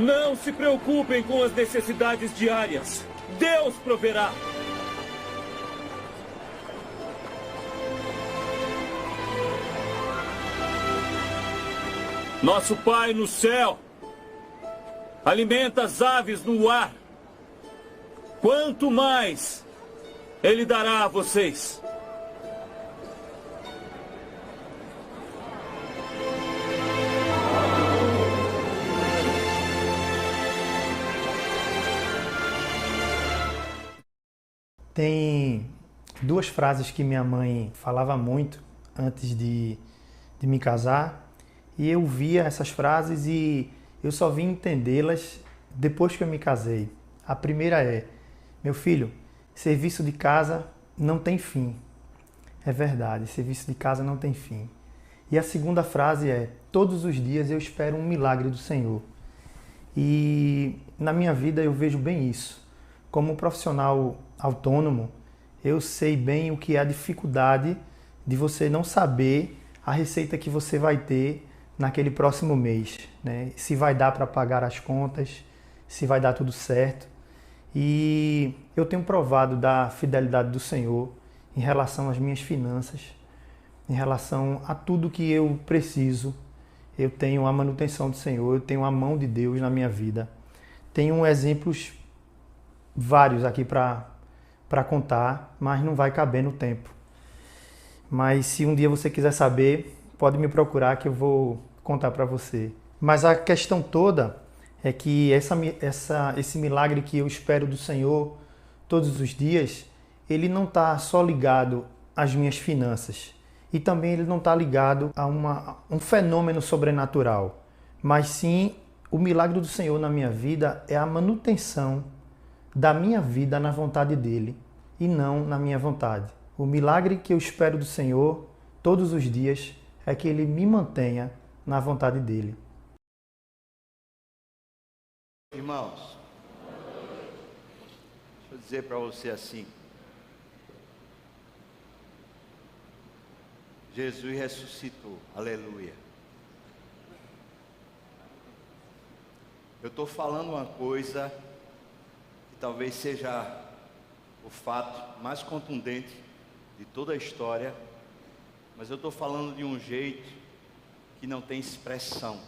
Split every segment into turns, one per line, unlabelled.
Não se preocupem com as necessidades diárias. Deus proverá. Nosso Pai no céu alimenta as aves no ar. Quanto mais Ele dará a vocês.
Tem duas frases que minha mãe falava muito antes de me casar, e eu via essas frases e eu só vim entendê-las depois que eu me casei. A primeira é: meu filho, serviço de casa não tem fim. É verdade, serviço de casa não tem fim. E a segunda frase é: todos os dias eu espero um milagre do Senhor. E na minha vida eu vejo bem isso. Como profissional autônomo, eu sei bem o que é a dificuldade de você não saber a receita que você vai ter naquele próximo mês, né? Se vai dar para pagar as contas, se vai dar tudo certo. E eu tenho provado da fidelidade do Senhor em relação às minhas finanças, em relação a tudo que eu preciso. Eu tenho a manutenção do Senhor, eu tenho a mão de Deus na minha vida. Tenho exemplos vários aqui para contar, mas não vai caber no tempo. Mas se um dia você quiser saber, pode me procurar que eu vou contar para você. Mas a questão toda é que esse milagre que eu espero do Senhor todos os dias, ele não está só ligado às minhas finanças. E também ele não está ligado a um fenômeno sobrenatural. Mas sim, o milagre do Senhor na minha vida é a manutenção da minha vida na vontade dele e não na minha vontade. O milagre que eu espero do Senhor todos os dias é que ele me mantenha na vontade dele.
Irmãos, deixa eu dizer para você assim: Jesus ressuscitou, aleluia. Eu estou falando uma coisa que talvez seja o fato mais contundente de toda a história, mas eu estou falando de um jeito que não tem expressão.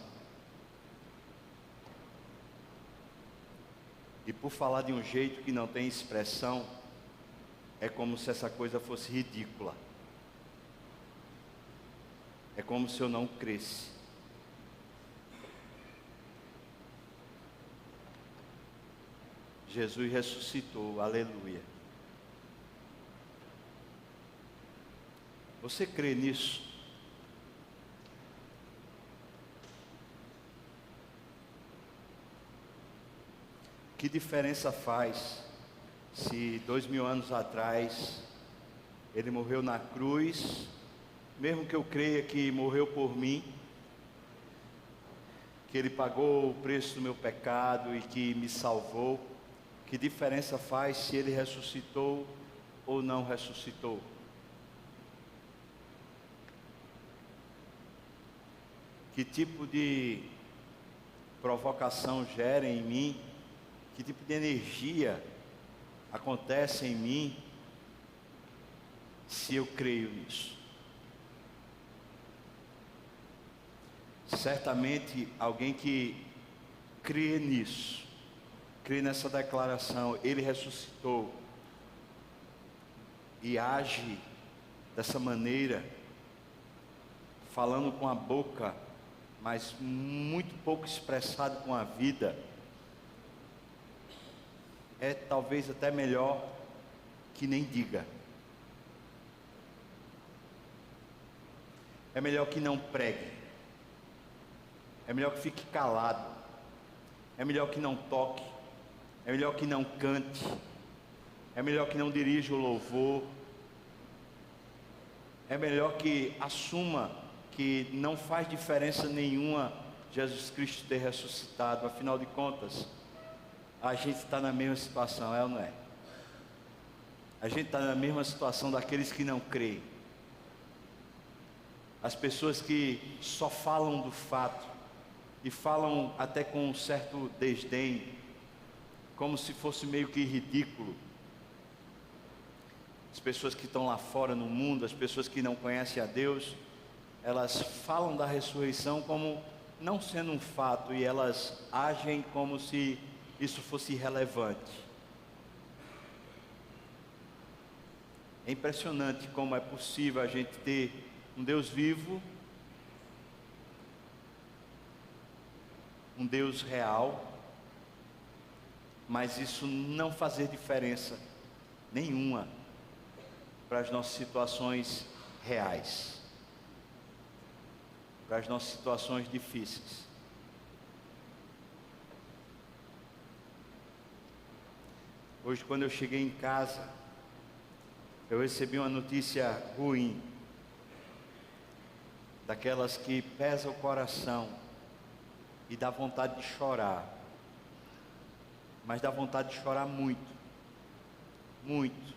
E por falar de um jeito que não tem expressão, é como se essa coisa fosse ridícula. É como se eu não cresce. Jesus ressuscitou, aleluia. Você crê nisso? Que diferença faz se 2000 anos atrás ele morreu na cruz, mesmo que eu creia que morreu por mim, que ele pagou o preço do meu pecado e que me salvou? Que diferença faz se ele ressuscitou ou não ressuscitou? Que tipo de provocação gera em mim? Que tipo de energia acontece em mim se eu creio nisso? Certamente alguém que crê nisso, crê nessa declaração, ele ressuscitou, e age dessa maneira, falando com a boca, mas muito pouco expressado com a vida, é talvez até melhor que nem diga. É melhor que não pregue. É melhor que fique calado. É melhor que não toque. É melhor que não cante. É melhor que não dirija o louvor. É melhor que assuma que não faz diferença nenhuma Jesus Cristo ter ressuscitado. Afinal de contas, a gente está na mesma situação, é ou não é? A gente está na mesma situação daqueles que não creem. As pessoas que só falam do fato, e falam até com um certo desdém, como se fosse meio que ridículo. As pessoas que estão lá fora no mundo, as pessoas que não conhecem a Deus, elas falam da ressurreição como não sendo um fato, e elas agem como se isso fosse irrelevante. É impressionante como é possível a gente ter um Deus vivo, um Deus real, mas isso não fazer diferença nenhuma para as nossas situações reais, para as nossas situações difíceis. Hoje, quando eu cheguei em casa, eu recebi uma notícia ruim, daquelas que pesa o coração e dá vontade de chorar, mas dá vontade de chorar muito, muito.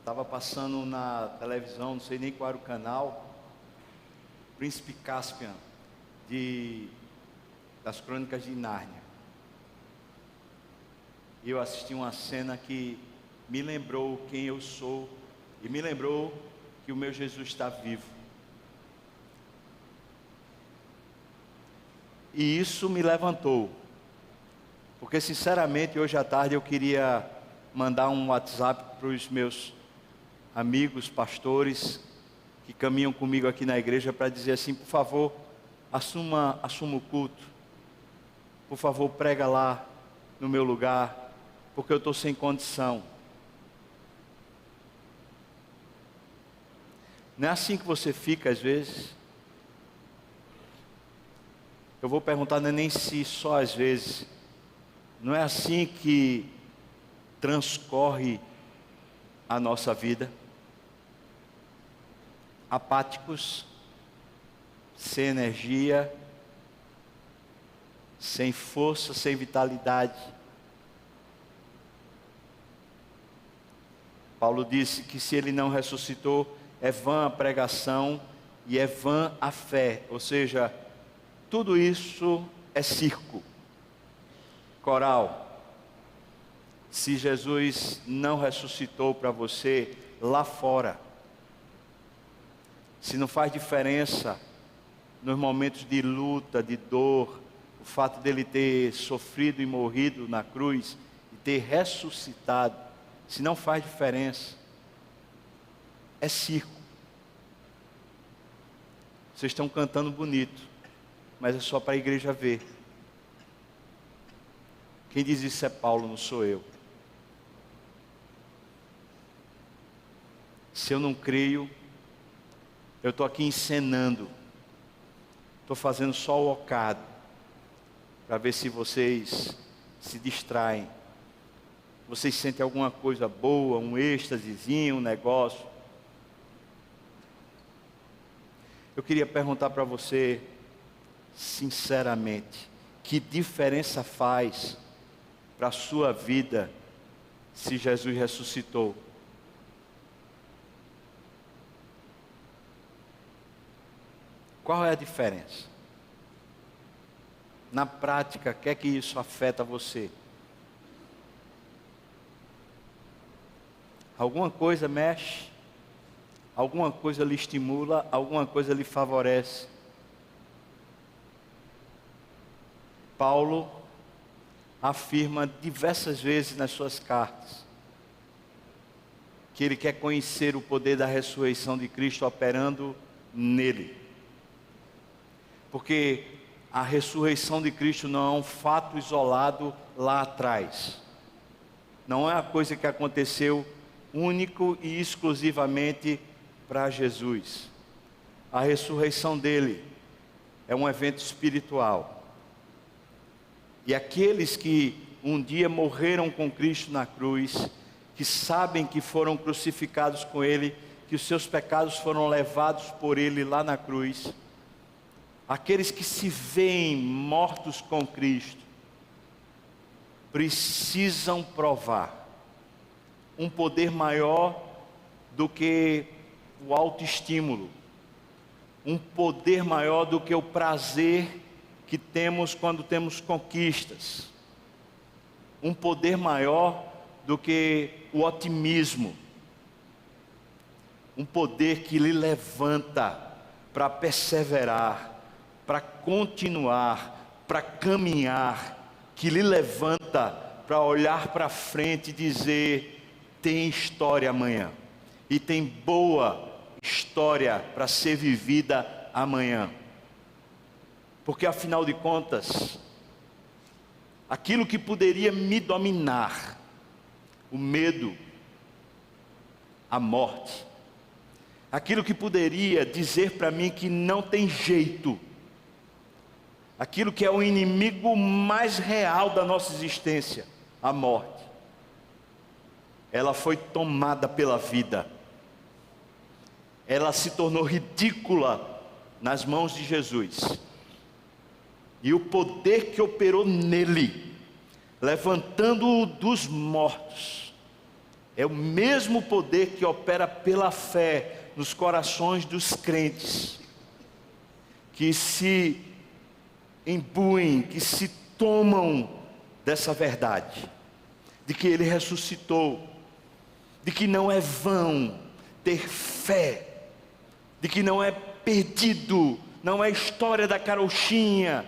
Estava passando na televisão, não sei nem qual era o canal, Príncipe Caspian, das Crônicas de Nárnia. E eu assisti uma cena que me lembrou quem eu sou e me lembrou que o meu Jesus está vivo. E isso me levantou, porque sinceramente hoje à tarde eu queria mandar um WhatsApp para os meus amigos pastores que caminham comigo aqui na igreja para dizer assim: por favor, assuma o culto, por favor, prega lá no meu lugar, porque eu estou sem condição. Não é assim que você fica às vezes? Eu vou perguntar, não é nem se só às vezes, não é assim que transcorre a nossa vida? Apáticos, sem energia, sem força, sem vitalidade. Paulo disse que se ele não ressuscitou, é vã a pregação e é vã a fé. Ou seja, tudo isso é circo. Coral, se Jesus não ressuscitou para você lá fora, se não faz diferença nos momentos de luta, de dor, o fato dele ter sofrido e morrido na cruz e ter ressuscitado, se não faz diferença, é circo. Vocês estão cantando bonito, mas é só para a igreja ver. Quem diz isso é Paulo, não sou eu. Se eu não creio, eu estou aqui encenando, estou fazendo só o ocado, para ver se vocês se distraem. Vocês sentem alguma coisa boa, um êxtasezinho, um negócio. Eu queria perguntar para você, sinceramente, que diferença faz para a sua vida se Jesus ressuscitou? Qual é a diferença? Na prática, o que é que isso afeta você? Alguma coisa mexe, alguma coisa lhe estimula, alguma coisa lhe favorece. Paulo afirma diversas vezes nas suas cartas que ele quer conhecer o poder da ressurreição de Cristo operando nele. Porque a ressurreição de Cristo não é um fato isolado lá atrás. Não é uma coisa que aconteceu único e exclusivamente para Jesus. A ressurreição dele é um evento espiritual. E aqueles que um dia morreram com Cristo na cruz, que sabem que foram crucificados com ele, que os seus pecados foram levados por ele lá na cruz, aqueles que se veem mortos com Cristo, precisam provar um poder maior do que o autoestímulo, um poder maior do que o prazer que temos quando temos conquistas, um poder maior do que o otimismo, um poder que lhe levanta para perseverar, para continuar, para caminhar, que lhe levanta para olhar para frente e dizer: tem história amanhã, e tem boa história para ser vivida amanhã. Porque afinal de contas, aquilo que poderia me dominar, o medo, a morte, aquilo que poderia dizer para mim que não tem jeito, aquilo que é o inimigo mais real da nossa existência, a morte, ela foi tomada pela vida, ela se tornou ridícula nas mãos de Jesus, e o poder que operou nele, levantando-o dos mortos, é o mesmo poder que opera pela fé nos corações dos crentes, que se imbuem, que se tomam dessa verdade, de que ele ressuscitou, de que não é vão ter fé, de que não é perdido, não é história da carochinha,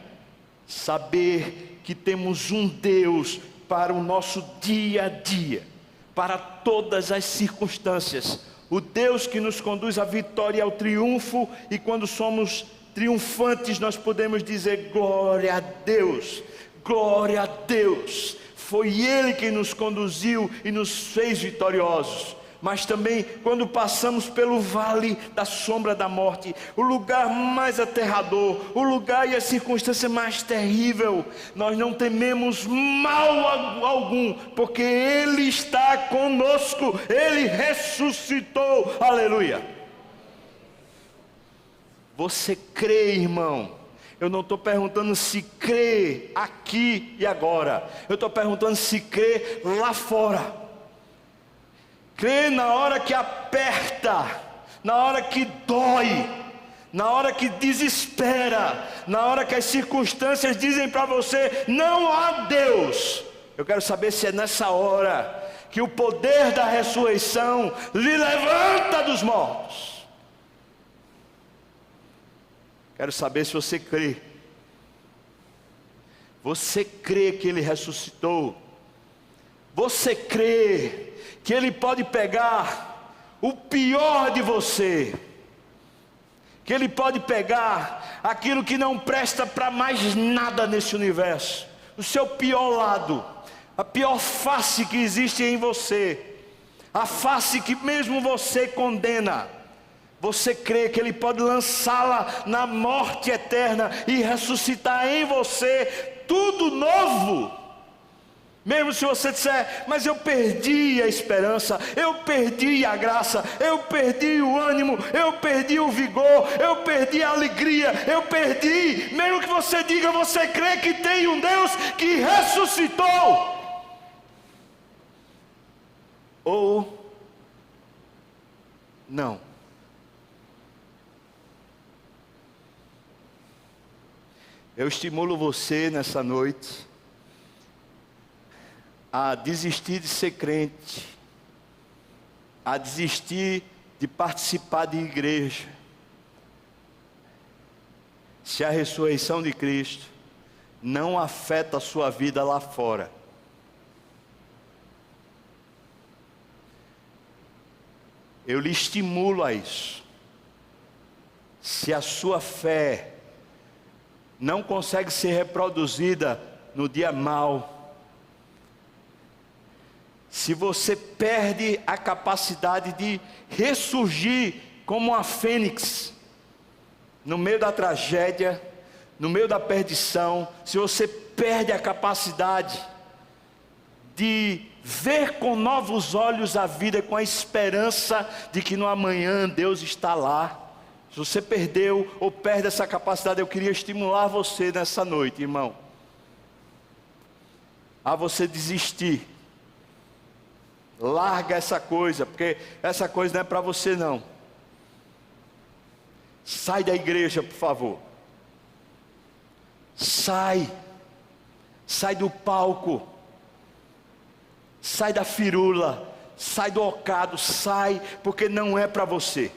saber que temos um Deus para o nosso dia a dia, para todas as circunstâncias, o Deus que nos conduz à vitória e ao triunfo, e quando somos triunfantes nós podemos dizer: glória a Deus, glória a Deus, foi Ele quem nos conduziu e nos fez vitoriosos. Mas também quando passamos pelo vale da sombra da morte, o lugar mais aterrador, o lugar e a circunstância mais terrível, nós não tememos mal algum, porque Ele está conosco, Ele ressuscitou, aleluia. Você crê, irmão? Eu não estou perguntando se crê aqui e agora, eu estou perguntando se crê lá fora. Crê na hora que aperta, na hora que dói, na hora que desespera, na hora que as circunstâncias dizem para você: não há Deus. Eu quero saber se é nessa hora que o poder da ressurreição lhe levanta dos mortos. Quero saber se você crê. Você crê que Ele ressuscitou? Você crê que Ele pode pegar o pior de você, que Ele pode pegar aquilo que não presta para mais nada nesse universo, o seu pior lado, a pior face que existe em você, a face que mesmo você condena? Você crê que Ele pode lançá-la na morte eterna e ressuscitar em você tudo novo? Mesmo se você disser: mas eu perdi a esperança, eu perdi a graça, eu perdi o ânimo, eu perdi o vigor, eu perdi a alegria, eu perdi. Mesmo que você diga, você crê que tem um Deus que ressuscitou? Ou não? Eu estimulo você nessa noite a desistir de ser crente, a desistir de participar de igreja, se a ressurreição de Cristo não afeta a sua vida lá fora. Eu lhe estimulo a isso. Se a sua fé não consegue ser reproduzida no dia mau, se você perde a capacidade de ressurgir como uma fênix, no meio da tragédia, no meio da perdição, se você perde a capacidade de ver com novos olhos a vida, com a esperança de que no amanhã Deus está lá, se você perdeu ou perde essa capacidade, eu queria estimular você nessa noite, irmão, a você desistir. Larga essa coisa, porque essa coisa não é para você não. Sai da igreja, por favor. Sai do palco, sai da firula, sai do ocado, sai, porque não é para você.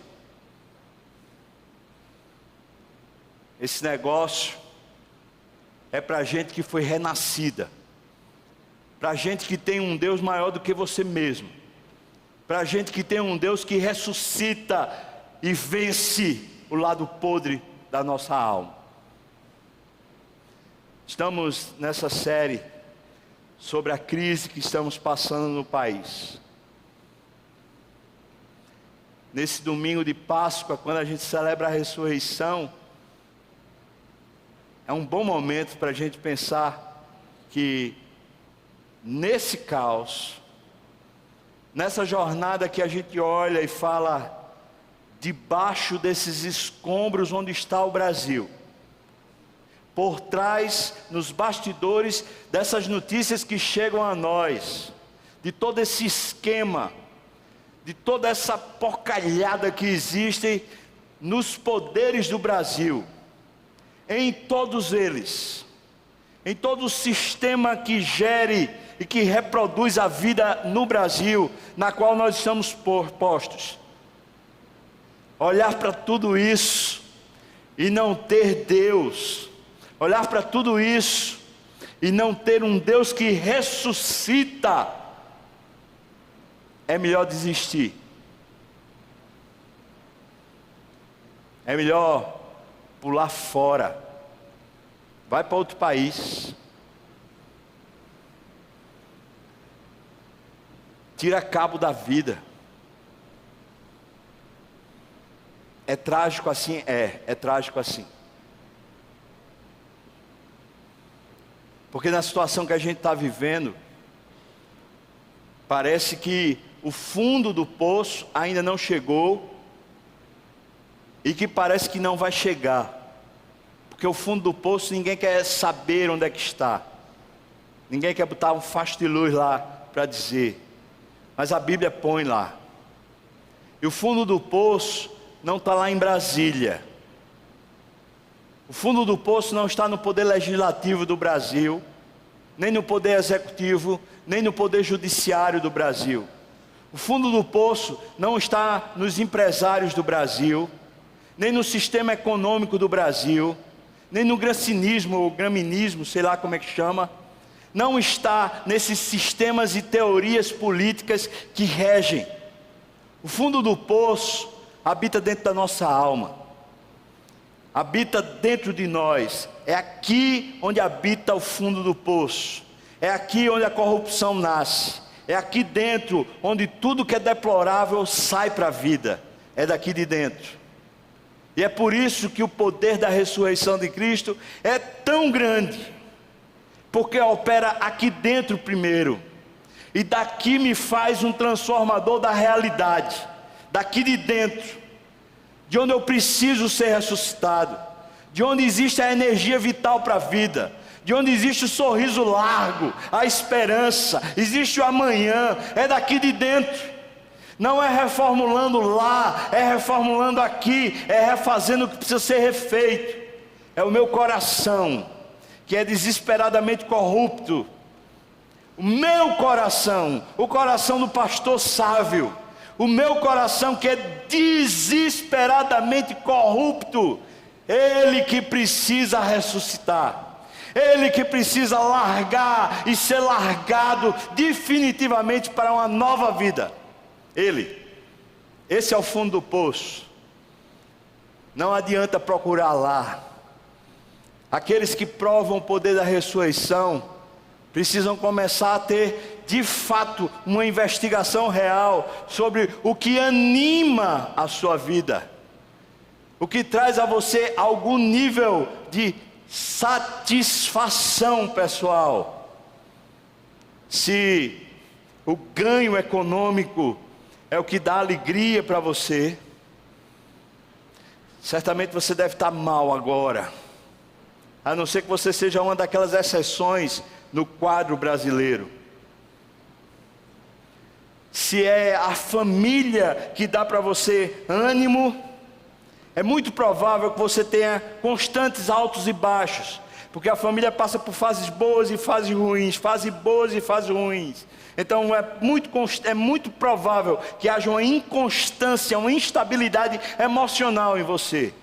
Esse negócio é para gente que foi renascida, para gente que tem um Deus maior do que você mesmo, para gente que tem um Deus que ressuscita e vence o lado podre da nossa alma. Estamos nessa série sobre a crise que estamos passando no país. Nesse domingo de Páscoa, quando a gente celebra a ressurreição, é um bom momento para a gente pensar que nesse caos, nessa jornada que a gente olha e fala, debaixo desses escombros onde está o Brasil, por trás, nos bastidores dessas notícias que chegam a nós, de todo esse esquema, de toda essa porcalhada que existe nos poderes do Brasil, em todos eles, em todo o sistema que gere e que reproduz a vida no Brasil, na qual nós estamos postos. Olhar para tudo isso e não ter Deus, olhar para tudo isso e não ter um Deus que ressuscita, é melhor desistir. É melhor pular fora. Vai para outro país. Tira cabo da vida. É trágico assim? É trágico assim. Porque na situação que a gente está vivendo, parece que o fundo do poço ainda não chegou, e que parece que não vai chegar, porque o fundo do poço ninguém quer saber onde é que está, ninguém quer botar um facho de luz lá para dizer, mas a Bíblia põe lá, e o fundo do poço não está lá em Brasília, o fundo do poço não está no poder legislativo do Brasil, nem no poder executivo, nem no poder judiciário do Brasil. O fundo do poço não está nos empresários do Brasil, nem no sistema econômico do Brasil, nem no grancinismo ou graminismo, sei lá como é que chama. Não está nesses sistemas e teorias políticas que regem. O fundo do poço habita dentro da nossa alma, habita dentro de nós. É aqui onde habita o fundo do poço, é aqui onde a corrupção nasce, é aqui dentro onde tudo que é deplorável sai para a vida, é daqui de dentro. E é por isso que o poder da ressurreição de Cristo é tão grande, porque opera aqui dentro primeiro, e daqui me faz um transformador da realidade, daqui de dentro, de onde eu preciso ser ressuscitado, de onde existe a energia vital para a vida, de onde existe o sorriso largo, a esperança, existe o amanhã, é daqui de dentro. Não é reformulando lá, é reformulando aqui, é refazendo o que precisa ser refeito. É o meu coração, que é desesperadamente corrupto. O meu coração, o coração do pastor Sávio, o meu coração que é desesperadamente corrupto, ele que precisa ressuscitar, ele que precisa largar e ser largado definitivamente para uma nova vida. Esse é o fundo do poço. Não adianta procurar lá. Aqueles que provam o poder da ressurreição precisam começar a ter de fato uma investigação real sobre o que anima a sua vida, o que traz a você algum nível de satisfação pessoal. Se o ganho econômico é o que dá alegria para você, certamente você deve estar mal agora, a não ser que você seja uma daquelas exceções no quadro brasileiro. Se é a família que dá para você ânimo, É muito provável que você tenha constantes altos e baixos, porque a família passa por fases boas e fases ruins, fases boas e fases ruins. Então é muito provável que haja uma inconstância, uma instabilidade emocional em você.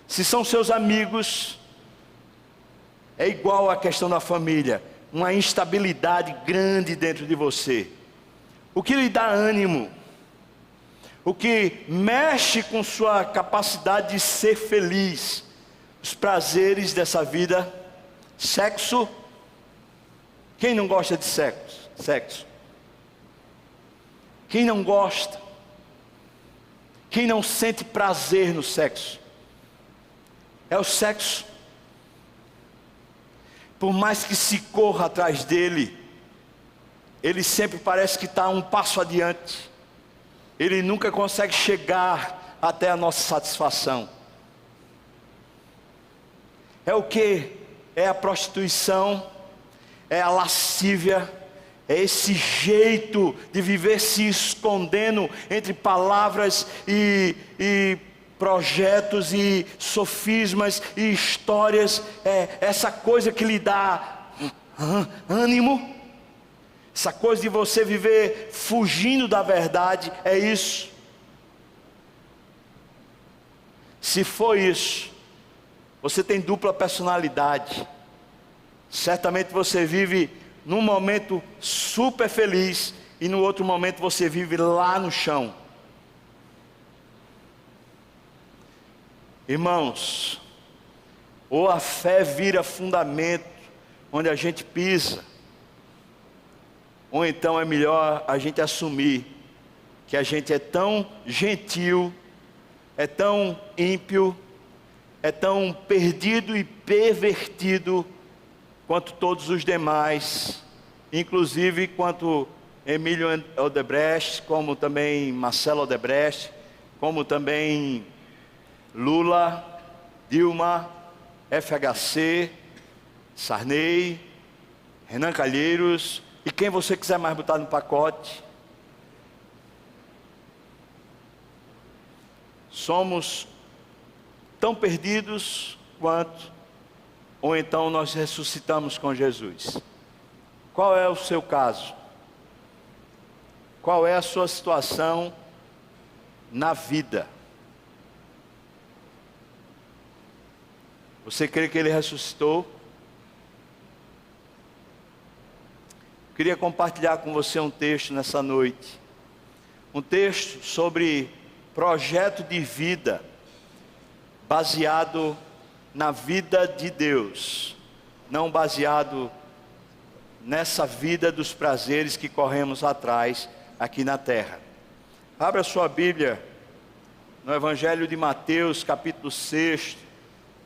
Se são seus amigos, é igual à questão da família, uma instabilidade grande dentro de você. O que lhe dá ânimo, o que mexe com sua capacidade de ser feliz, os prazeres dessa vida, sexo. Quem não gosta de sexo? Quem não gosta? Quem não sente prazer no sexo? É o sexo. Por mais que se corra atrás dele, ele sempre parece que está um passo adiante. Ele nunca consegue chegar até a nossa satisfação. É o que? É a prostituição, é a lascívia, é esse jeito de viver se escondendo entre palavras e projetos e sofismas e histórias. É essa coisa que lhe dá ânimo. Essa coisa de você viver fugindo da verdade, é isso. Se for isso, você tem dupla personalidade. Certamente você vive num momento super feliz e no outro momento você vive lá no chão. Irmãos, ou a fé vira fundamento onde a gente pisa, ou então é melhor a gente assumir que a gente é tão gentil, é tão ímpio, é tão perdido e pervertido quanto todos os demais, inclusive quanto Emílio Odebrecht, como também Marcelo Odebrecht, como também Lula, Dilma, FHC, Sarney, Renan Calheiros, e quem você quiser mais botar no pacote. Somos tão perdidos quanto, ou então nós ressuscitamos com Jesus. Qual é o seu caso? Qual é a sua situação na vida? Você crê que Ele ressuscitou? Queria compartilhar com você um texto nessa noite. Um texto sobre projeto de vida, baseado na vida de Deus, não baseado nessa vida dos prazeres que corremos atrás aqui na terra. Abra sua Bíblia no Evangelho de Mateus, capítulo 6.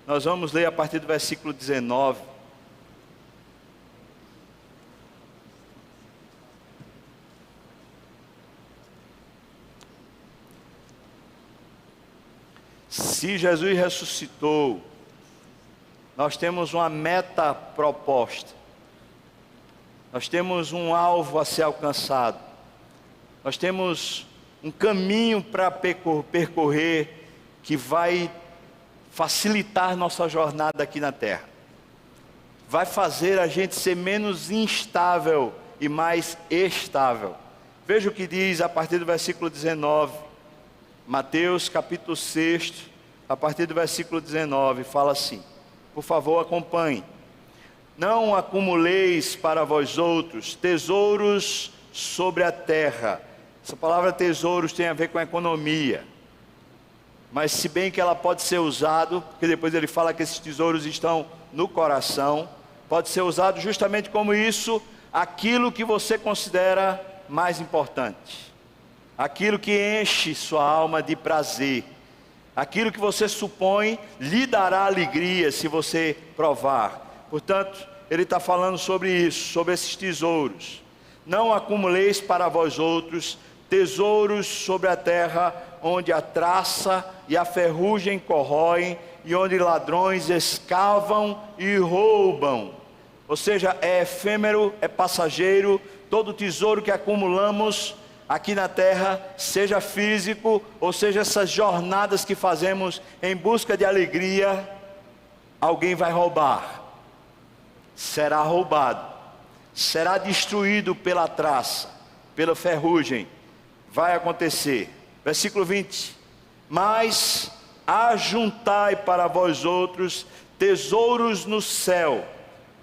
Nós vamos ler a partir do versículo 19. Se Jesus ressuscitou, nós temos uma meta proposta, nós temos um alvo a ser alcançado, nós temos um caminho para percorrer que vai facilitar nossa jornada aqui na terra, vai fazer a gente ser menos instável e mais estável. Veja o que diz a partir do versículo 19, Mateus capítulo 6, a partir do versículo 19, fala assim, por favor acompanhe. Não acumuleis para vós outros tesouros sobre a terra. Essa palavra tesouros tem a ver com a economia, mas se bem que ela pode ser usado, porque depois ele fala que esses tesouros estão no coração, pode ser usado justamente como isso, aquilo que você considera mais importante, aquilo que enche sua alma de prazer, aquilo que você supõe lhe dará alegria se você provar. Portanto, ele está falando sobre isso, sobre esses tesouros. Não acumuleis para vós outros tesouros sobre a terra, onde a traça e a ferrugem corroem, e onde ladrões escavam e roubam. Ou seja, é efêmero, é passageiro. Todo tesouro que acumulamos aqui na terra, seja físico, ou seja essas jornadas que fazemos em busca de alegria, alguém vai roubar, será roubado, será destruído pela traça, pela ferrugem, vai acontecer. Versículo 20: mas ajuntai para vós outros tesouros no céu,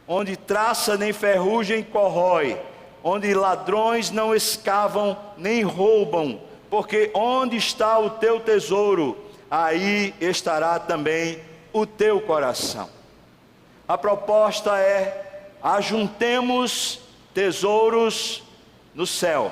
onde traça nem ferrugem corrói, onde ladrões não escavam nem roubam, porque onde está o teu tesouro, aí estará também o teu coração. A proposta é: ajuntemos tesouros no céu.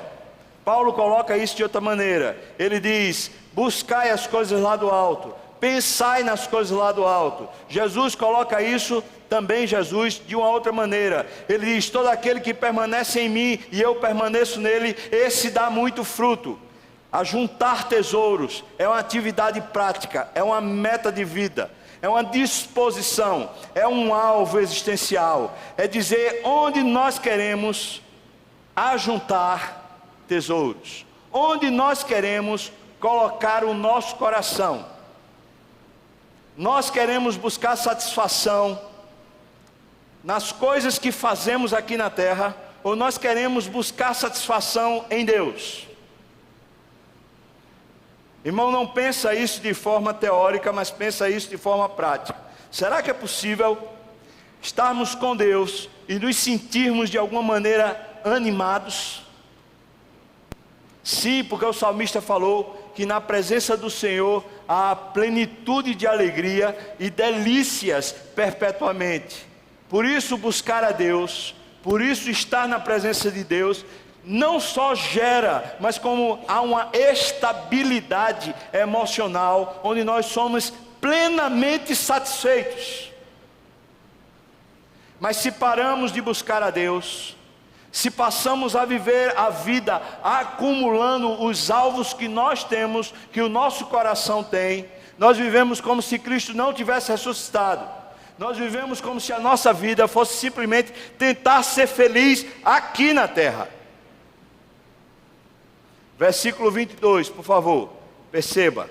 Paulo coloca isso de outra maneira. Ele diz: buscai as coisas lá do alto, pensai nas coisas lá do alto. Jesus coloca isso também, Jesus, de uma outra maneira. Ele diz: todo aquele que permanece em mim e eu permaneço nele, esse dá muito fruto. Ajuntar tesouros é uma atividade prática, é uma meta de vida, é uma disposição, é um alvo existencial. É dizer onde nós queremos ajuntar tesouros, onde nós queremos colocar o nosso coração. Nós queremos buscar satisfação nas coisas que fazemos aqui na terra, ou nós queremos buscar satisfação em Deus? Irmão, não pensa isso de forma teórica, mas pensa isso de forma prática. Será que é possível estarmos com Deus e nos sentirmos de alguma maneira animados? Sim, porque o salmista falou que na presença do Senhor há plenitude de alegria e delícias perpetuamente. Por isso buscar a Deus, por isso estar na presença de Deus, não só gera, mas como há uma estabilidade emocional, onde nós somos plenamente satisfeitos. Mas se paramos de buscar a Deus, se passamos a viver a vida acumulando os alvos que nós temos, que o nosso coração tem, nós vivemos como se Cristo não tivesse ressuscitado. Nós vivemos como se a nossa vida fosse simplesmente tentar ser feliz aqui na terra. Versículo 22, por favor, perceba.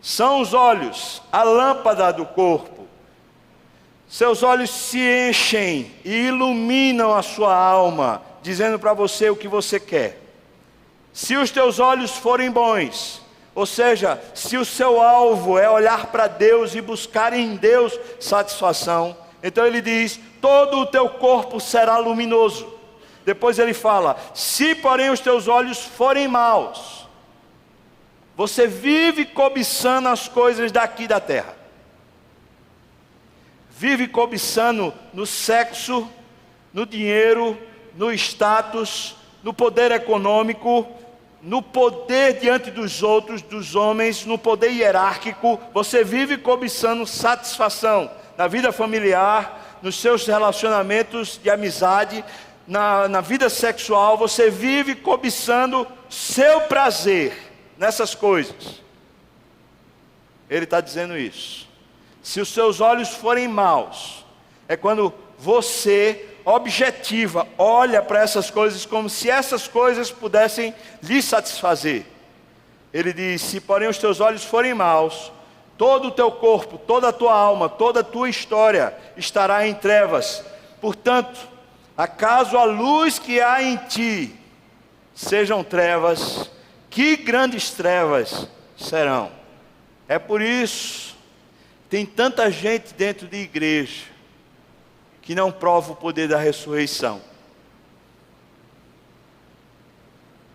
São os olhos a lâmpada do corpo. Seus olhos se enchem e iluminam a sua alma, dizendo para você o que você quer. Se os teus olhos forem bons, ou seja, se o seu alvo é olhar para Deus e buscar em Deus satisfação, então ele diz: todo o teu corpo será luminoso. Depois ele fala: se porém os teus olhos forem maus, você vive cobiçando as coisas daqui da terra, vive cobiçando no sexo, no dinheiro, no status, no poder econômico, no poder diante dos outros, dos homens, no poder hierárquico. Você vive cobiçando satisfação na vida familiar, nos seus relacionamentos de amizade, na vida sexual. Você vive cobiçando seu prazer nessas coisas. Ele está dizendo isso. Se os seus olhos forem maus, é quando você objetiva, olha para essas coisas como se essas coisas pudessem lhe satisfazer. Ele diz: se porém os teus olhos forem maus, todo o teu corpo, toda a tua alma, toda a tua história estará em trevas. Portanto, acaso a luz que há em ti sejam trevas, que grandes trevas serão. É por isso tem tanta gente dentro de igreja que não prova o poder da ressurreição.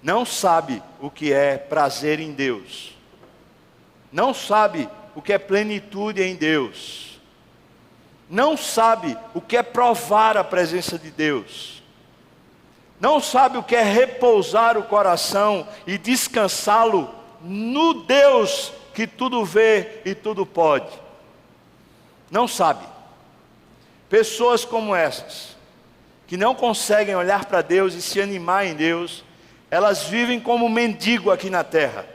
Não sabe o que é prazer em Deus. Não sabe o que é plenitude em Deus. Não sabe o que é provar a presença de Deus. Não sabe o que é repousar o coração e descansá-lo no Deus que tudo vê e tudo pode. Não sabe. Pessoas como essas, que não conseguem olhar para Deus e se animar em Deus, elas vivem como mendigo aqui na terra,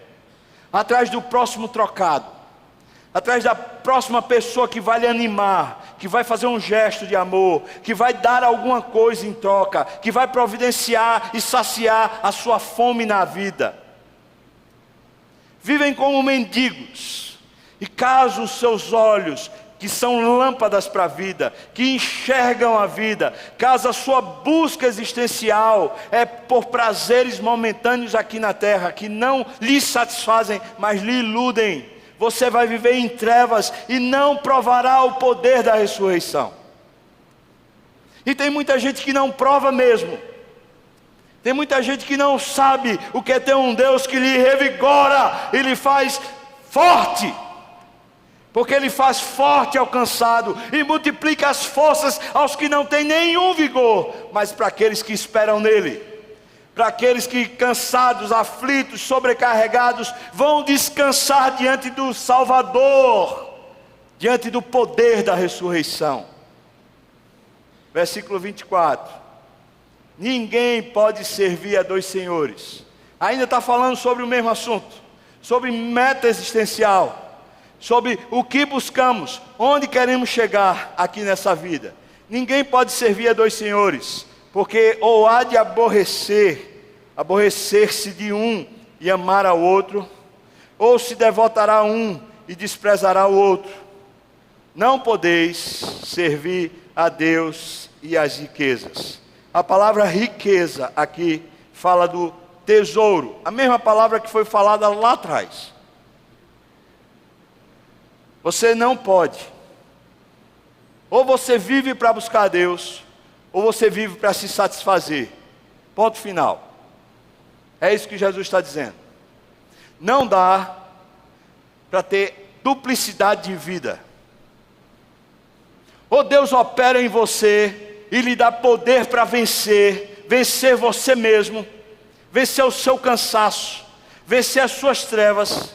atrás do próximo trocado, atrás da próxima pessoa que vai lhe animar, que vai fazer um gesto de amor, que vai dar alguma coisa em troca, que vai providenciar e saciar a sua fome na vida. Vivem como mendigos, e caso os seus olhos, que são lâmpadas para a vida, que enxergam a vida, caso a sua busca existencial é por prazeres momentâneos aqui na terra, que não lhe satisfazem, mas lhe iludem, você vai viver em trevas e não provará o poder da ressurreição. E tem muita gente que não prova mesmo. Tem muita gente que não sabe o que é ter um Deus que lhe revigora e lhe faz forte. Porque Ele faz forte ao cansado e multiplica as forças aos que não têm nenhum vigor. Mas para aqueles que esperam nele, para aqueles que cansados, aflitos, sobrecarregados, vão descansar diante do Salvador, diante do poder da ressurreição. Versículo 24. Ninguém pode servir a dois senhores. Ainda está falando sobre o mesmo assunto, sobre meta existencial, sobre o que buscamos, onde queremos chegar aqui nessa vida. Ninguém pode servir a dois senhores, porque ou há de aborrecer-se de um e amar ao outro, ou se devotará a um e desprezará o outro. Não podeis servir a Deus e às riquezas. A palavra riqueza aqui fala do tesouro, a mesma palavra que foi falada lá atrás. Você não pode. Ou você vive para buscar a Deus, ou você vive para se satisfazer. Ponto final. É isso que Jesus está dizendo. Não dá para ter duplicidade de vida. Ou Deus opera em você e lhe dá poder para vencer você mesmo, vencer o seu cansaço, vencer as suas trevas,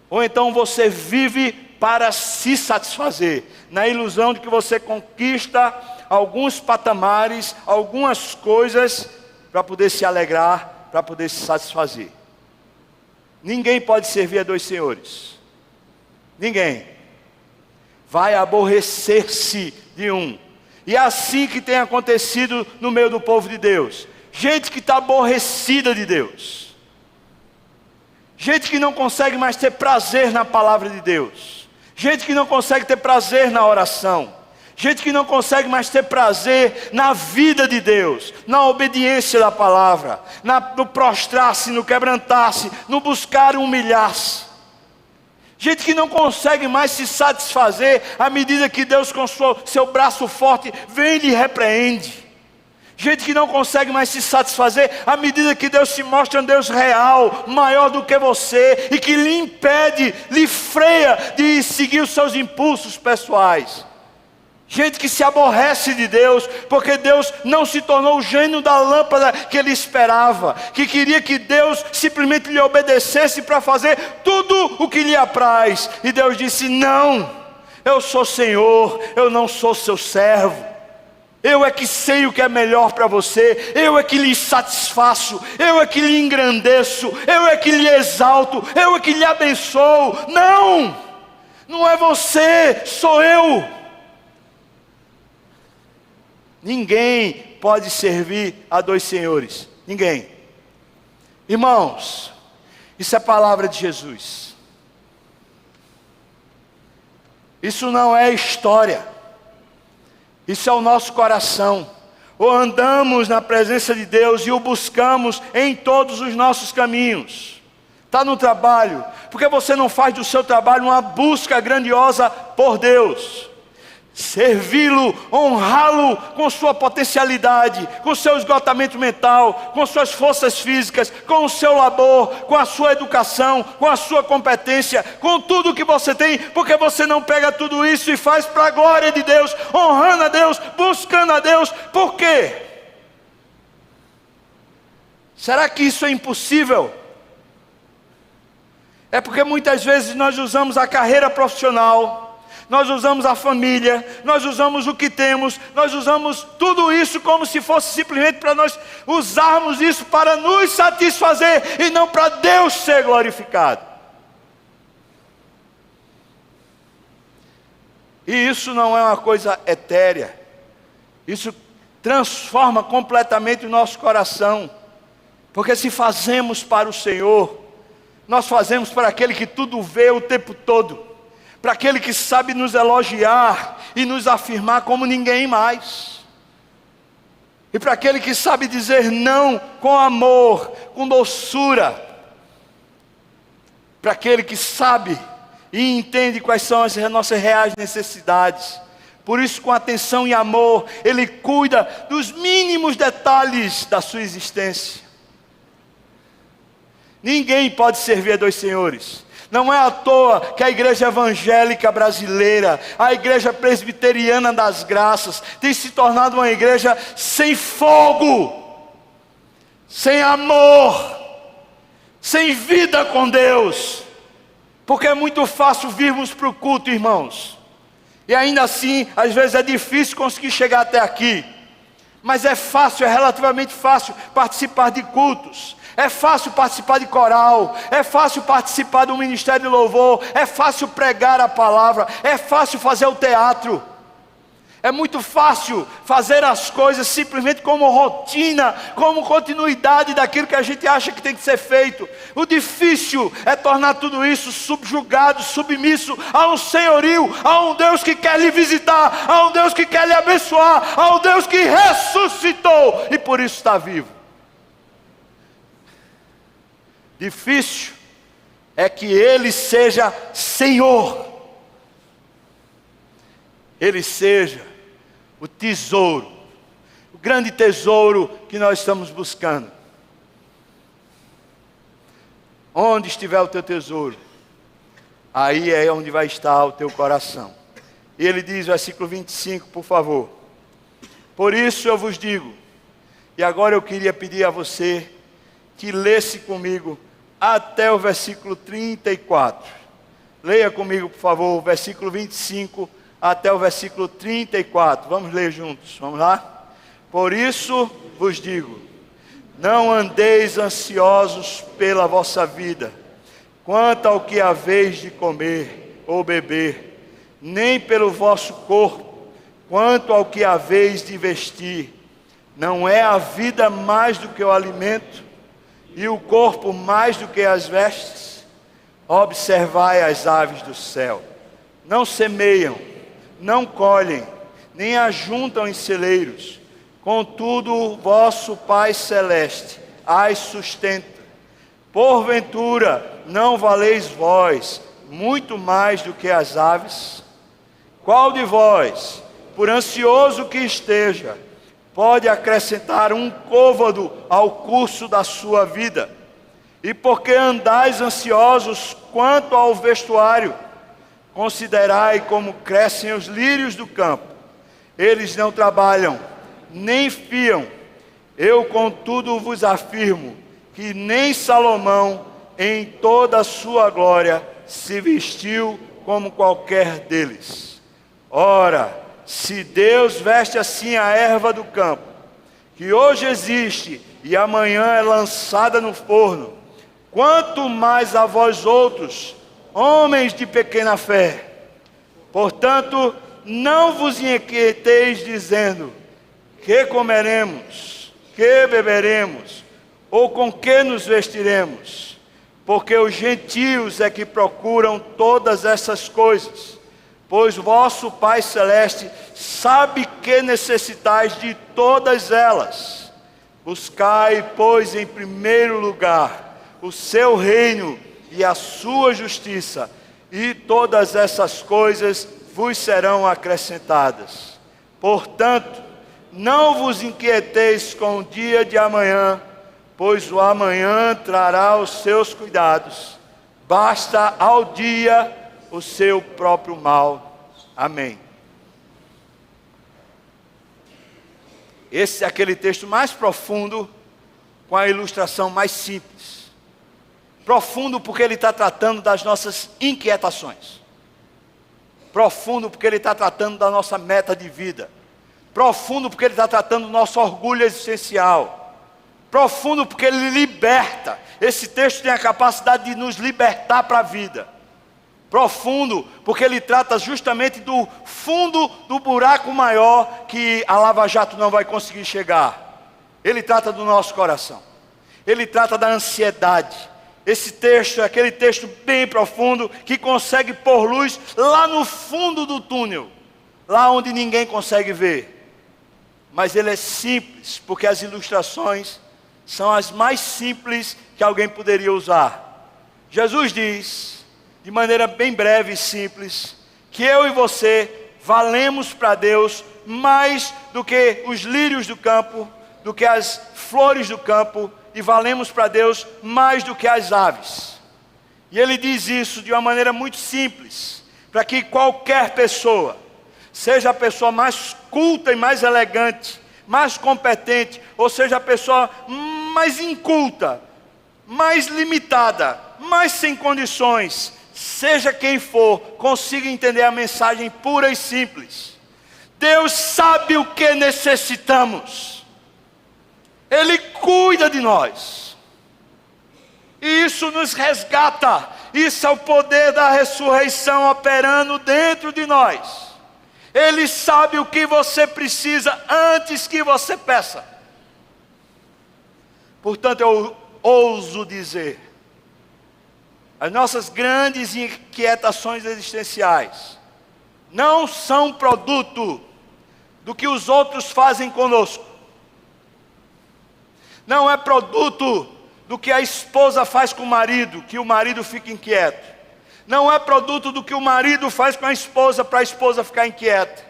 ou então você vive para se satisfazer, na ilusão de que você conquista alguns patamares, algumas coisas, para poder se alegrar, para poder se satisfazer. Ninguém pode servir a dois senhores. Ninguém. Vai aborrecer-se de um. E é assim que tem acontecido no meio do povo de Deus. Gente que está aborrecida de Deus. Gente que não consegue mais ter prazer na palavra de Deus. Gente que não consegue ter prazer na oração. Gente que não consegue mais ter prazer na vida de Deus, na obediência da palavra, no prostrar-se, no quebrantar-se, no buscar humilhar-se. Gente que não consegue mais se satisfazer à medida que Deus com seu braço forte vem e lhe repreende. Gente que não consegue mais se satisfazer à medida que Deus se mostra um Deus real, maior do que você, e que lhe impede, lhe freia de seguir os seus impulsos pessoais. Gente que se aborrece de Deus, porque Deus não se tornou o gênio da lâmpada que ele esperava, que queria que Deus simplesmente lhe obedecesse para fazer tudo o que lhe apraz. E Deus disse: não, eu sou Senhor, eu não sou seu servo. Eu é que sei o que é melhor para você, eu é que lhe satisfaço, eu é que lhe engrandeço, eu é que lhe exalto, eu é que lhe abençoo. Não, não é você, sou eu. Ninguém pode servir a dois senhores. Ninguém. Irmãos, isso é palavra de Jesus. Isso não é história. Isso é o nosso coração. Ou andamos na presença de Deus e o buscamos em todos os nossos caminhos. Está no trabalho. Por que você não faz do seu trabalho uma busca grandiosa por Deus? Servi-lo, honrá-lo com sua potencialidade, com seu esgotamento mental, com suas forças físicas, com o seu labor, com a sua educação, com a sua competência, com tudo que você tem. Porque você não pega tudo isso e faz para a glória de Deus, honrando a Deus, buscando a Deus? Por quê? Será que isso é impossível? É porque muitas vezes nós usamos a carreira profissional, nós usamos a família, nós usamos o que temos, nós usamos tudo isso como se fosse simplesmente para nós usarmos isso para nos satisfazer e não para Deus ser glorificado. E isso não é uma coisa etérea. Isso transforma completamente o nosso coração. Porque se fazemos para o Senhor, nós fazemos para aquele que tudo vê o tempo todo, para aquele que sabe nos elogiar e nos afirmar como ninguém mais, e para aquele que sabe dizer não com amor, com doçura, para aquele que sabe e entende quais são as nossas reais necessidades. Por isso, com atenção e amor, Ele cuida dos mínimos detalhes da sua existência. Ninguém pode servir a dois senhores. Não é à toa que a igreja evangélica brasileira, a igreja presbiteriana das graças, tem se tornado uma igreja sem fogo, sem amor, sem vida com Deus. Porque é muito fácil virmos para o culto, irmãos, e ainda assim, às vezes é difícil conseguir chegar até aqui. Mas é fácil, é relativamente fácil participar de cultos. É fácil participar de coral, é fácil participar do ministério de louvor, é fácil pregar a palavra, é fácil fazer o teatro. É muito fácil fazer as coisas simplesmente como rotina, como continuidade daquilo que a gente acha que tem que ser feito. O difícil é tornar tudo isso subjugado, submisso a um senhorio, a um Deus que quer lhe visitar, a um Deus que quer lhe abençoar, a um Deus que ressuscitou e por isso está vivo. Difícil é que Ele seja Senhor, Ele seja o tesouro, o grande tesouro que nós estamos buscando. Onde estiver o teu tesouro, aí é onde vai estar o teu coração. E ele diz, versículo 25, por favor: por isso eu vos digo, e agora eu queria pedir a você que lesse comigo até o versículo 34. Leia comigo, por favor, o versículo 25 até o versículo 34. Vamos ler juntos, vamos lá? Por isso vos digo, não andeis ansiosos pela vossa vida, quanto ao que haveis de comer ou beber, nem pelo vosso corpo, quanto ao que haveis de vestir. Não é a vida mais do que o alimento, e o corpo mais do que as vestes? Observai as aves do céu, não semeiam, não colhem, nem ajuntam em celeiros, contudo o vosso Pai Celeste as sustenta. Porventura não valeis vós muito mais do que as aves? Qual de vós, por ansioso que esteja, pode acrescentar um côvado ao curso da sua vida? E porque andais ansiosos quanto ao vestuário? Considerai como crescem os lírios do campo. Eles não trabalham, nem fiam. Eu, contudo, vos afirmo que nem Salomão, em toda a sua glória, se vestiu como qualquer deles. Ora, se Deus veste assim a erva do campo, que hoje existe e amanhã é lançada no forno, quanto mais a vós outros, homens de pequena fé. Portanto, não vos inquieteis dizendo, que comeremos, que beberemos, ou com que nos vestiremos? Porque os gentios é que procuram todas essas coisas. Pois vosso Pai Celeste sabe que necessitais de todas elas. Buscai, pois, em primeiro lugar o seu reino e a sua justiça, e todas essas coisas vos serão acrescentadas. Portanto, não vos inquieteis com o dia de amanhã, pois o amanhã trará os seus cuidados. Basta ao dia o seu próprio mal. Amém. Esse é aquele texto mais profundo, com a ilustração mais simples. Profundo porque ele está tratando das nossas inquietações. Profundo porque ele está tratando da nossa meta de vida. Profundo porque ele está tratando do nosso orgulho existencial. Profundo porque ele liberta. Esse texto tem a capacidade de nos libertar para a vida. Profundo, porque ele trata justamente do fundo do buraco maior que a Lava Jato não vai conseguir chegar. Ele trata do nosso coração. Ele trata da ansiedade. Esse texto é aquele texto bem profundo que consegue pôr luz lá no fundo do túnel, lá onde ninguém consegue ver. Mas ele é simples, porque as ilustrações são as mais simples que alguém poderia usar. Jesus diz, de maneira bem breve e simples, que eu e você valemos para Deus mais do que os lírios do campo, do que as flores do campo, e valemos para Deus mais do que as aves. E ele diz isso de uma maneira muito simples, para que qualquer pessoa, seja a pessoa mais culta e mais elegante, mais competente, ou seja a pessoa mais inculta, mais limitada, mais sem condições, seja quem for, consiga entender a mensagem pura e simples. Deus sabe o que necessitamos. Ele cuida de nós. E isso nos resgata. Isso é o poder da ressurreição operando dentro de nós. Ele sabe o que você precisa antes que você peça. Portanto, eu ouso dizer, as nossas grandes inquietações existenciais não são produto do que os outros fazem conosco. Não é produto do que a esposa faz com o marido, que o marido fica inquieto. Não é produto do que o marido faz com a esposa para a esposa ficar inquieta.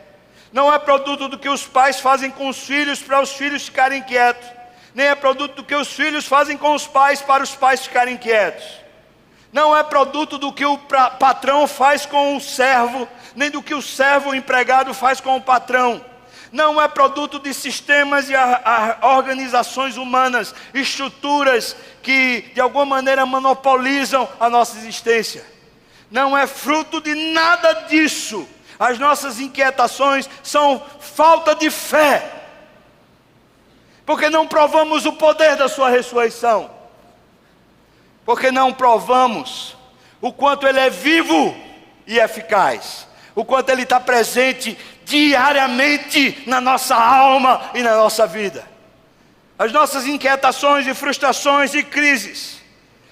Não é produto do que os pais fazem com os filhos para os filhos ficarem inquietos. Nem é produto do que os filhos fazem com os pais para os pais ficarem inquietos. Não é produto do que o patrão faz com o servo, nem do que o servo, o empregado, faz com o patrão. Não é produto de sistemas e organizações humanas, estruturas que de alguma maneira monopolizam a nossa existência. Não é fruto de nada disso. As nossas inquietações são falta de fé, porque não provamos o poder da sua ressurreição, porque não provamos o quanto Ele é vivo e eficaz, o quanto Ele está presente diariamente na nossa alma e na nossa vida. As nossas inquietações e frustrações e crises,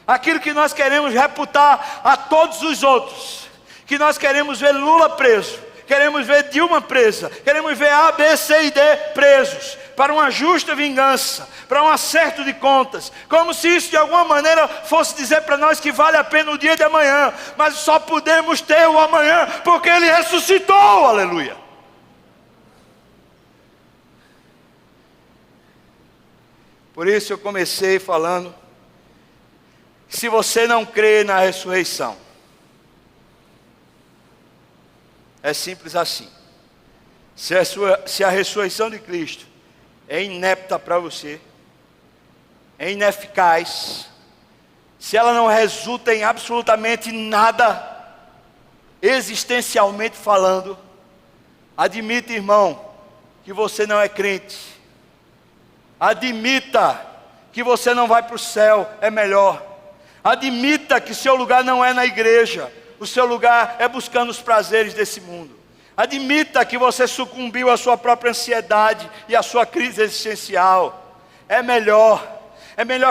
aquilo que nós queremos reputar a todos os outros, que nós queremos ver Lula preso, queremos ver Dilma presa, queremos ver A, B, C e D presos, para uma justa vingança, para um acerto de contas, como se isso de alguma maneira fosse dizer para nós que vale a pena o dia de amanhã, mas só podemos ter o amanhã, porque Ele ressuscitou, aleluia. Por isso eu comecei falando, se você não crê na ressurreição, é simples assim. Se a ressurreição de Cristo é inepta para você, é ineficaz, se ela não resulta em absolutamente nada, existencialmente falando, admita, irmão, que você não é crente. Admita que você não vai para o céu, é melhor. Admita que seu lugar não é na igreja, o seu lugar é buscando os prazeres desse mundo. Admita que você sucumbiu à sua própria ansiedade e à sua crise existencial. É melhor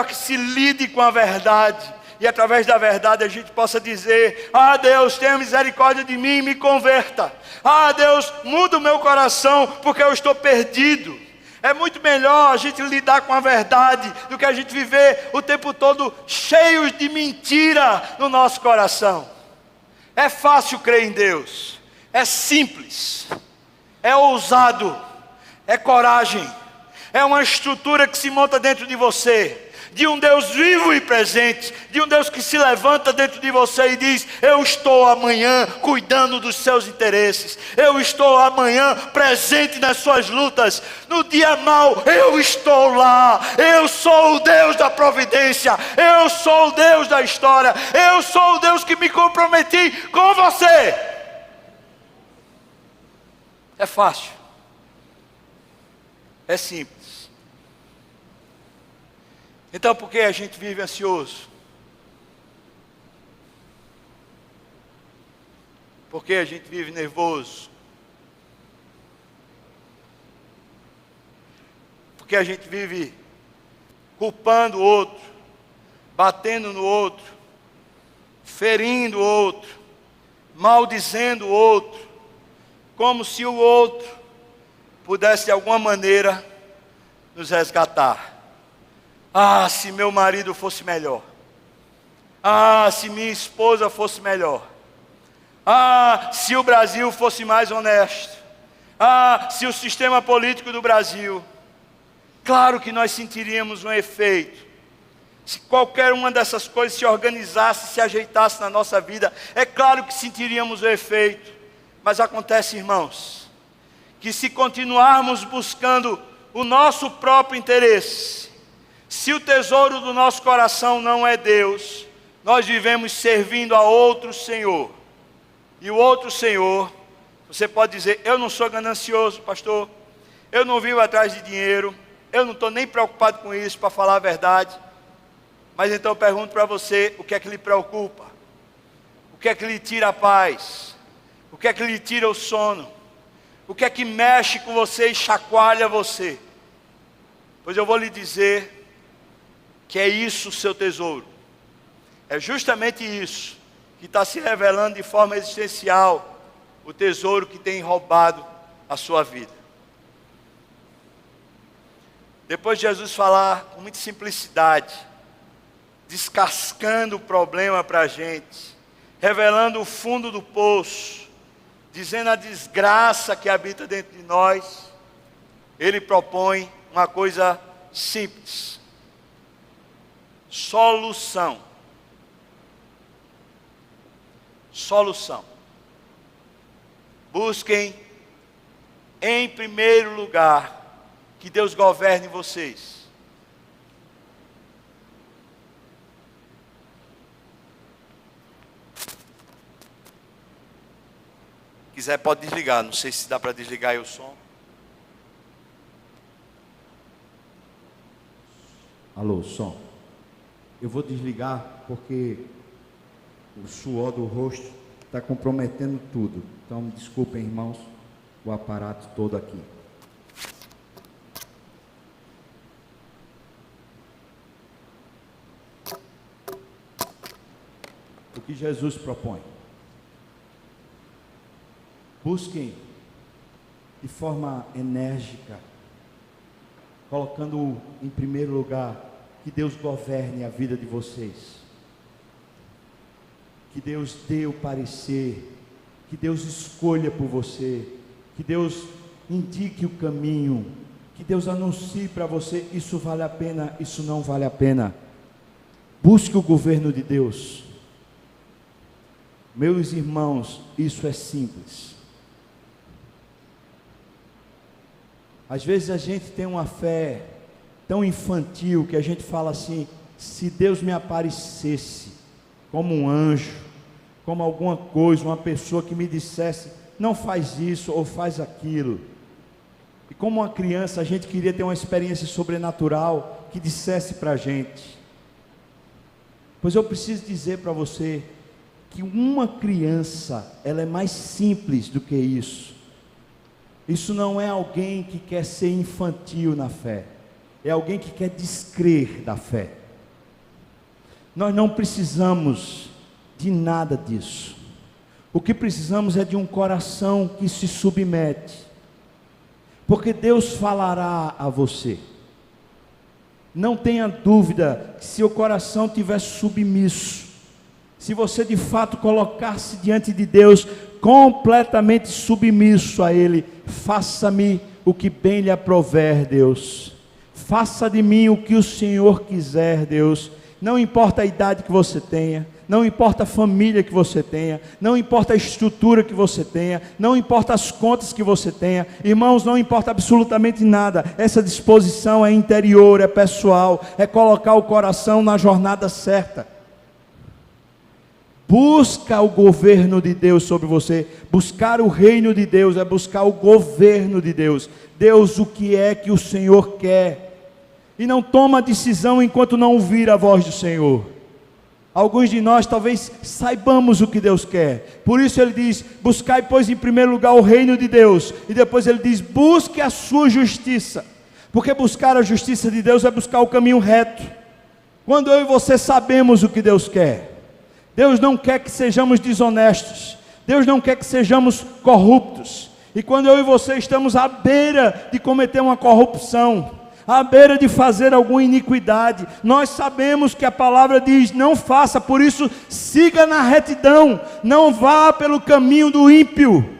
que se lide com a verdade, e através da verdade a gente possa dizer: ah, Deus, tenha misericórdia de mim e me converta. Ah, Deus, muda o meu coração, porque eu estou perdido. É muito melhor a gente lidar com a verdade do que a gente viver o tempo todo cheios de mentira no nosso coração. É fácil crer em Deus, é simples, é ousado, é coragem, é uma estrutura que se monta dentro de você, de um Deus vivo e presente, de um Deus que se levanta dentro de você e diz: eu estou amanhã cuidando dos seus interesses, eu estou amanhã presente nas suas lutas, no dia mau eu estou lá, eu sou o Deus da providência, eu sou o Deus da história, eu sou o Deus que me comprometi com você. É fácil, é simples. Então por que a gente vive ansioso? Por que a gente vive nervoso? Porque a gente vive culpando o outro, batendo no outro, ferindo o outro, maldizendo o outro, como se o outro pudesse de alguma maneira nos resgatar. Ah, se meu marido fosse melhor. Ah, se minha esposa fosse melhor. Ah, se o Brasil fosse mais honesto. Ah, se o sistema político do Brasil. Claro que nós sentiríamos um efeito. Se qualquer uma dessas coisas se organizasse, se ajeitasse na nossa vida, é claro que sentiríamos o efeito. Mas acontece, irmãos, que se continuarmos buscando o nosso próprio interesse, se o tesouro do nosso coração não é Deus, nós vivemos servindo a outro Senhor. E o outro Senhor, você pode dizer: eu não sou ganancioso, pastor, eu não vivo atrás de dinheiro, eu não estou nem preocupado com isso, para falar a verdade. Mas então eu pergunto para você, o que é que lhe preocupa? O que é que lhe tira a paz? O que é que lhe tira o sono? O que é que mexe com você e chacoalha você? Pois eu vou lhe dizer que é isso o seu tesouro. É justamente isso que está se revelando de forma existencial, o tesouro que tem roubado a sua vida. Depois de Jesus falar com muita simplicidade, descascando o problema para a gente, revelando o fundo do poço, dizendo a desgraça que habita dentro de nós, ele propõe uma coisa simples: solução. Solução. Busquem em primeiro lugar que Deus governe vocês. Se quiser pode desligar, não sei se dá para desligar aí o som.
Alô, som. Eu vou desligar porque o suor do rosto está comprometendo tudo. Então, desculpem, irmãos, o aparato todo aqui. O que Jesus propõe? Busquem de forma enérgica, colocando em primeiro lugar que Deus governe a vida de vocês. Que Deus dê o parecer, que Deus escolha por você, que Deus indique o caminho, que Deus anuncie para você: isso vale a pena, isso não vale a pena. Busque o governo de Deus. Meus irmãos, isso é simples. Às vezes a gente tem uma fé tão infantil que a gente fala assim: se Deus me aparecesse como um anjo, como alguma coisa, uma pessoa que me dissesse: não faz isso ou faz aquilo. E como uma criança, a gente queria ter uma experiência sobrenatural que dissesse para a gente. Pois eu preciso dizer para você que uma criança, ela é mais simples do que isso. Isso não é alguém que quer ser infantil na fé, é alguém que quer descrer da fé. Nós não precisamos de nada disso. O que precisamos é de um coração que se submete, porque Deus falará a você. Não tenha dúvida que se o coração estiver submisso, se você de fato colocar-se diante de Deus completamente submisso a Ele: faça-me o que bem lhe aprover, Deus. Faça de mim o que o Senhor quiser, Deus. Não importa a idade que você tenha, não importa a família que você tenha, não importa a estrutura que você tenha, não importa as contas que você tenha, irmãos, não importa absolutamente nada. Essa disposição é interior, é pessoal, é colocar o coração na jornada certa. Busca o governo de Deus sobre você. Buscar o reino de Deus é buscar o governo de Deus. Deus, o que é que o Senhor quer? E não toma decisão enquanto não ouvir a voz do Senhor. Alguns de nós talvez saibamos o que Deus quer. Por isso ele diz: buscai, pois, em primeiro lugar o reino de Deus. E depois ele diz: busque a sua justiça. Porque buscar a justiça de Deus é buscar o caminho reto. Quando eu e você sabemos o que Deus quer, Deus não quer que sejamos desonestos, Deus não quer que sejamos corruptos. E quando eu e você estamos à beira de cometer uma corrupção, à beira de fazer alguma iniquidade, nós sabemos que a palavra diz: não faça, por isso siga na retidão, não vá pelo caminho do ímpio.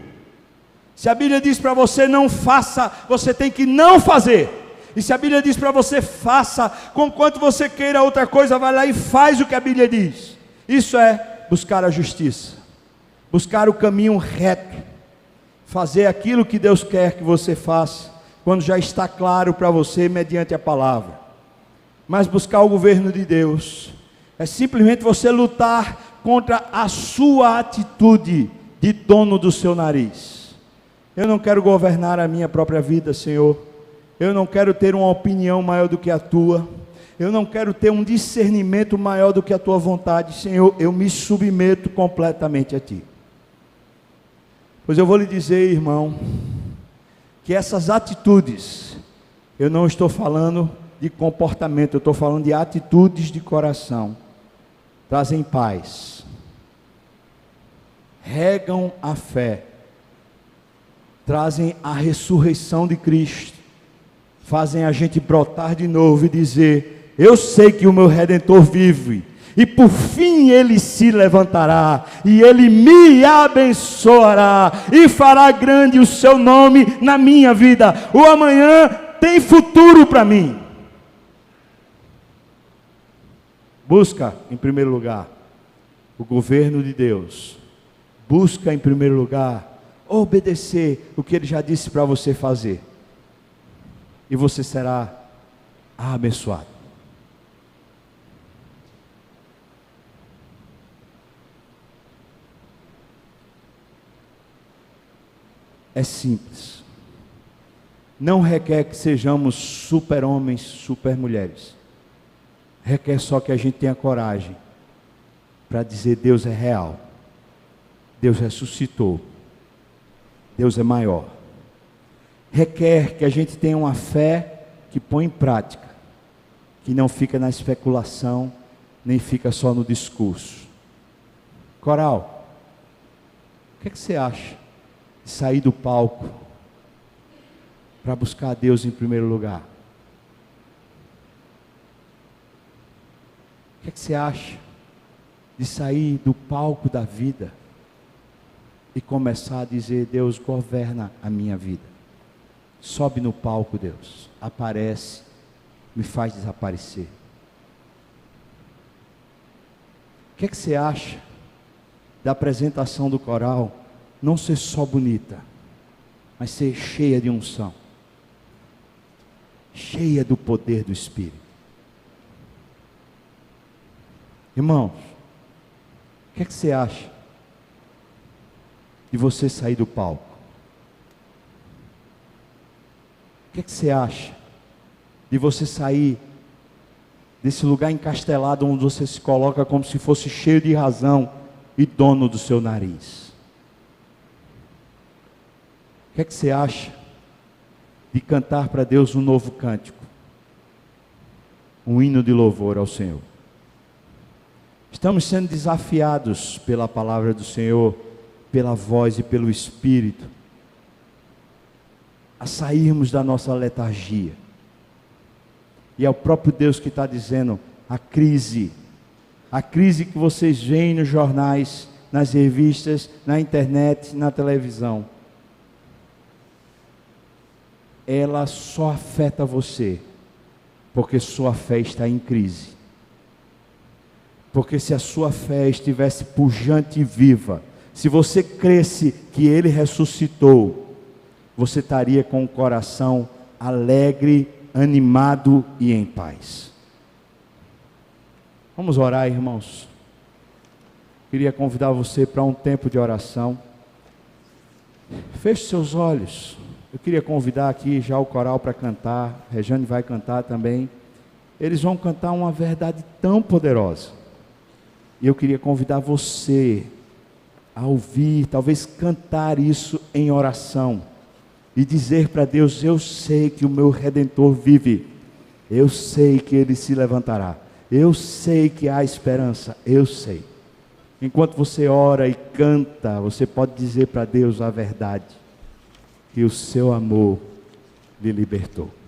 Se a Bíblia diz para você não faça, você tem que não fazer. E se a Bíblia diz para você faça, conquanto você queira outra coisa, vai lá e faz o que a Bíblia diz. Isso é buscar a justiça, buscar o caminho reto, fazer aquilo que Deus quer que você faça, quando já está claro para você mediante a palavra. Mas buscar o governo de Deus é simplesmente você lutar contra a sua atitude de dono do seu nariz. Eu não quero governar a minha própria vida, Senhor. Eu não quero ter uma opinião maior do que a tua. Eu não quero ter um discernimento maior do que a tua vontade. Senhor, eu me submeto completamente a ti. Pois eu vou lhe dizer, irmão, que essas atitudes, eu não estou falando de comportamento, eu estou falando de atitudes de coração, trazem paz, regam a fé, trazem a ressurreição de Cristo, fazem a gente brotar de novo e dizer: eu sei que o meu Redentor vive, e por fim ele se levantará, e ele me abençoará, e fará grande o seu nome na minha vida. O amanhã tem futuro para mim. Busca em primeiro lugar o governo de Deus. Busca em primeiro lugar obedecer o que ele já disse para você fazer, e você será abençoado. É simples. Não requer que sejamos super-homens, super-mulheres. Requer só que a gente tenha coragem para dizer: Deus é real, Deus ressuscitou, Deus é maior. Requer que a gente tenha uma fé que põe em prática, que não fica na especulação, nem fica só no discurso. Coral, o que você acha de sair do palco para buscar a Deus em primeiro lugar? O que você acha de sair do palco da vida e começar a dizer: Deus governa a minha vida? Sobe no palco, Deus, aparece, me faz desaparecer. O que você acha da apresentação do coral não ser só bonita, mas ser cheia de unção, cheia do poder do Espírito? Irmãos, o que você acha de você sair do palco? O que você acha de você sair desse lugar encastelado onde você se coloca como se fosse cheio de razão e dono do seu nariz? O que você acha de cantar para Deus um novo cântico, um hino de louvor ao Senhor? Estamos sendo desafiados pela palavra do Senhor, pela voz e pelo Espírito, a sairmos da nossa letargia. E é o próprio Deus que está dizendo: a crise que vocês veem nos jornais, nas revistas, na internet, na televisão, ela só afeta você porque sua fé está em crise. Porque se a sua fé estivesse pujante e viva, se você cresce que Ele ressuscitou, você estaria com o coração alegre, animado e em paz. Vamos orar, irmãos. Queria convidar você para um tempo de oração. Feche seus olhos. Eu queria convidar aqui já o coral para cantar. A Rejane vai cantar também. Eles vão cantar uma verdade tão poderosa. E eu queria convidar você a ouvir, talvez cantar isso em oração. E dizer para Deus: eu sei que o meu Redentor vive. Eu sei que Ele se levantará. Eu sei que há esperança. Eu sei. Enquanto você ora e canta, você pode dizer para Deus a verdade. Que o seu amor lhe libertou.